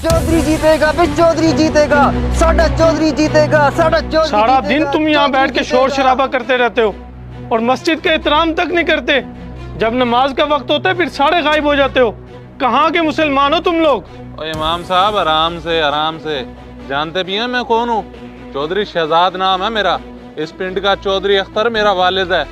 चौधरी जीतेगा, बे चौधरी जीतेगा, साडा चौधरी जीतेगा, साडा चौधरी। सारा दिन तुम यहाँ बैठ के शोर शराबा करते रहते हो और मस्जिद का एहतराम तक नहीं करते। जब नमाज का वक्त होता है फिर सारे गायब हो जाते हो। कहाँ के मुसलमान हो तुम लोग? और इमाम साहब आराम से आराम से, जानते भी हैं मैं कौन हूँ? चौधरी शहजाद नाम है मेरा। इस पिंड का चौधरी अख्तर मेरा वालिद है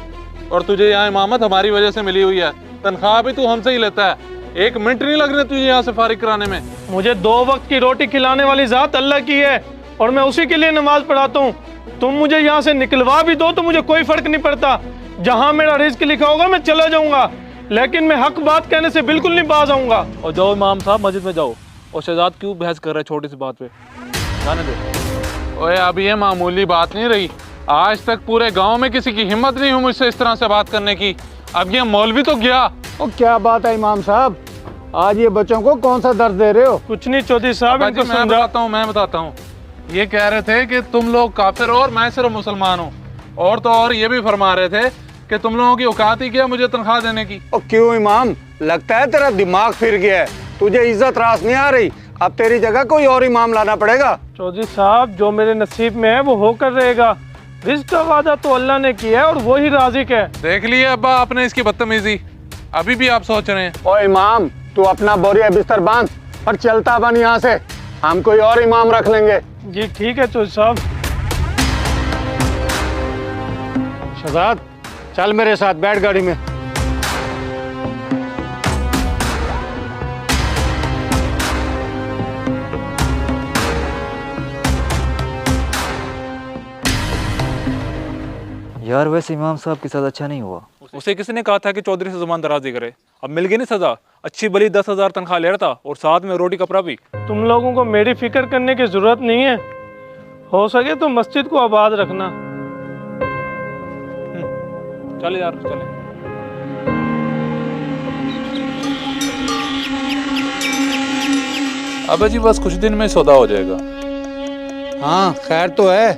और तुझे यहाँ इमामत हमारी वजह से मिली हुई है। तनख्वाह भी तू हमसे ही लेता है। 1 मिनट नहीं लग रहे तुझे यहाँ से फारिग कराने में। मुझे 2 वक्त की रोटी खिलाने वाली जात अल्लाह की है और मैं उसी के लिए नमाज पढ़ाता हूँ। तुम मुझे यहाँ से निकलवा भी दो तो मुझे कोई फर्क नहीं पड़ता। जहाँ मेरा रिस्क लिखा होगा मैं चला जाऊंगा, लेकिन मैं हक बात कहने से बिल्कुल नहीं बाज आऊंगा। और जाओ इमाम साहब मस्जिद में जाओ। और शहजाद क्यों बहस कर रहे हैं छोटी सी बात पे? जाने दो। ओए अब ये मामूली बात नहीं रही। आज तक पूरे गांव में किसी की हिम्मत नहीं हुई मुझसे इस तरह से बात करने की। अब ये मौलवी तो गया। और क्या बात है इमाम साहब, आज ये बच्चों को कौन सा दर्द दे रहे हो? कुछ नहीं चौधरी साहब, मैं बताता हूँ। ये कह रहे थे कि तुम लोग काफिर हो और मैं सिर्फ मुसलमान हूँ। और तो और ये भी फरमा रहे थे कि तुम लोगों की औकात ही क्या मुझे तनख्वाह देने की। और क्यों इमाम, लगता है तेरा दिमाग फिर गया है, तुझे इज्जत रास नहीं आ रही। अब तेरी जगह कोई और इमाम लाना पड़ेगा। चौधरी साहब जो मेरे नसीब में है वो होकर रहेगा। रिस्क का वादा तो अल्लाह ने किया है और वो ही राज़िक है। देख लिए अब्बा आपने इसकी बदतमीजी। अभी भी आप सोच रहे हैं? ओ इमाम, तू अपना बोरिया बिस्तर बांध और चलता बन यहाँ से। हम कोई और इमाम रख लेंगे। जी ठीक है चौधरी साहब। शहजाद चल मेरे साथ, बैठ गाड़ी में। यार वैसे इमाम साहब के साथ अच्छा नहीं हुआ। उसे किसने कहा था कि चौधरी से जुबान दराजी करे? अब मिल गई नहीं सजा। अच्छी भली 10,000 तनख्वाह ले रहा था और साथ में रोटी कपड़ा भी। तुम लोगों को मेरी फिक्र करने की जरूरत नहीं है। हो सके तो मस्जिद को आबाद रखना। चले यार चले। अबे जी बस कुछ दिन में सौदा हो जाएगा। हाँ खैर तो है।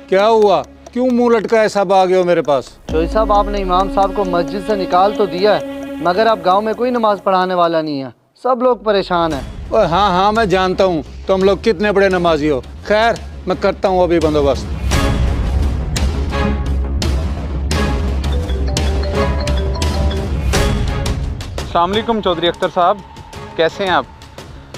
क्या हुआ, क्यों मुंह लटका है? सब आ गए हो मेरे पास। चौधरी साहब आपने इमाम साहब को मस्जिद से निकाल तो दिया है, मगर अब गांव में कोई नमाज पढ़ाने वाला नहीं है। सब लोग परेशान हैं। ओए हाँ हाँ मैं जानता हूँ तुम लोग कितने बड़े नमाजी हो। खैर मैं करता हूँ अभी बंदोबस्त। अस्सलाम वालेकुम चौधरी अख्तर साहब, कैसे हैं आप?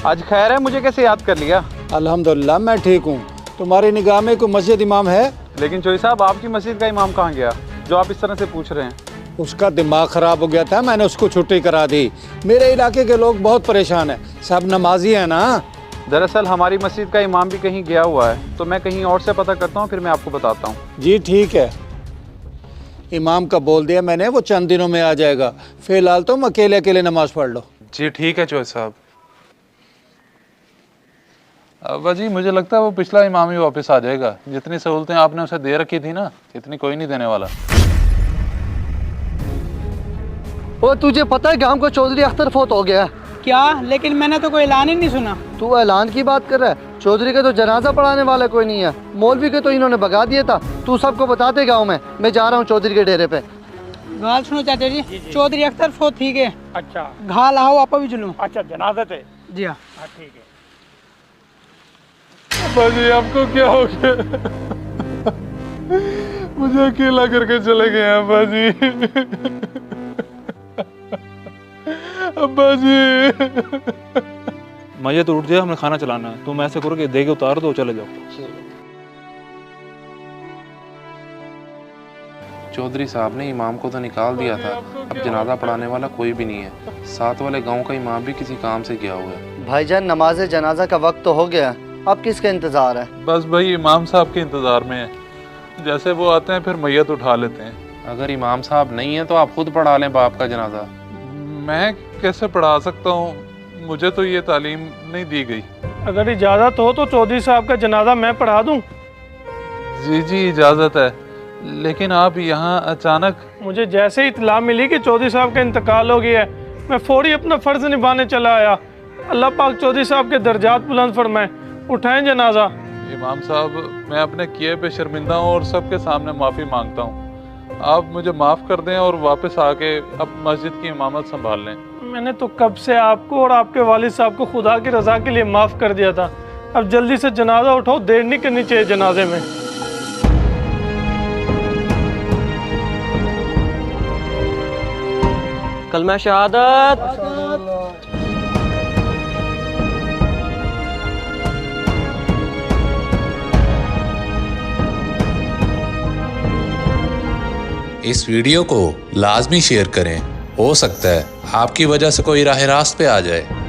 आज खैर है, मुझे कैसे याद कर लिया? अल्हम्दुलिल्लाह मैं ठीक हूँ। तुम्हारी निगाह में कोई मस्जिद इमाम है? लेकिन चौधरी साहब आपकी मस्जिद का इमाम कहाँ गया जो आप इस तरह से पूछ रहे हैं? उसका दिमाग ख़राब हो गया था, मैंने उसको छुट्टी करा दी। मेरे इलाके के लोग बहुत परेशान हैं, सब नमाजी हैं ना। दरअसल हमारी मस्जिद का इमाम भी कहीं गया हुआ है, तो मैं कहीं और से पता करता हूँ, फिर मैं आपको बताता हूँ। जी ठीक है, इमाम का बोल दिया मैंने, वो चंद दिनों में आ जाएगा। फिलहाल तुम अकेले अकेले नमाज पढ़ लो। जी ठीक है चौधरी साहब। अब्बा जी मुझे लगता है वो पिछला इमाम ही वापस आ जाएगा। जितनी सहूलतें आपने उसे दे रखी थी ना, इतनी कोई नहीं देने वाला। ओ तुझे पता है गांव का चौधरी अख्तर फौत हो गया? क्या? लेकिन मैंने तो कोई ऐलान ही नहीं सुना। तू ऐलान की बात कर रहा है? चौधरी का तो जनाजा पढ़ाने वाला कोई नहीं है। मौलवी के तो इन्होंने भगा दिया था। तू सबको बताते गाँव में। मैं जा रहा हूँ चौधरी के डेरे पे। गाल सुनो चाचा जी, चौधरी अख्तर फौत ठीक है। अच्छा घाल आओ आप भी चलूँ। अच्छा जनाजा थे? जी हाँ। ठीक है। अब्बा जी आपको क्या हो गया? मुझे अकेला करके चले गए अब्बा जी। अब्बा जी मजे तो उठ जाए, हमें खाना चलाना है। तुम ऐसे करो कि दे के उतार दो, चले जाओ। चौधरी साहब ने इमाम को तो निकाल दिया था, अब जनाजा पढ़ाने वाला कोई भी नहीं है। साथ वाले गांव का इमाम भी किसी काम से गया हुआ है। भाईजान नमाज जनाजा का वक्त तो हो गया, अब किसका इंतजार है? बस भाई इमाम साहब के इंतजार में है। जैसे वो आते हैं फिर मैयत उठा लेते हैं। अगर इमाम साहब नहीं है तो आप खुद पढ़ा लें बाप का जनाजा। मैं कैसे पढ़ा सकता हूँ? मुझे तो ये तालीम नहीं दी गई। अगर इजाज़त हो तो चौधरी साहब का जनाजा मैं पढ़ा दूँ? जी जी इजाज़त है, लेकिन आप यहाँ अचानक? मुझे जैसे ही इत्तला मिली कि चौधरी साहब का इंतकाल हो गया है, मैं फौरी अपना फ़र्ज़ निभाने चला आया। अल्लाह पाक चौधरी साहब के दर्जात बुलंद फरमाए, उठाएं जनाजा। इमाम साहब मैं अपने किए पे शर्मिंदा हूँ और सबके सामने माफ़ी मांगता हूँ। आप मुझे माफ़ कर दें और वापस आके अब मस्जिद की इमामत संभाल लें। मैंने तो कब से आपको और आपके वालिद साहब को खुदा की रज़ा के लिए माफ़ कर दिया था। अब जल्दी से जनाजा उठाओ, देर नहीं करनी चाहिए जनाजे में। कलमा शहादत। इस वीडियो को लाजमी शेयर करें, हो सकता है आपकी वजह से कोई राह रास्त पे आ जाए।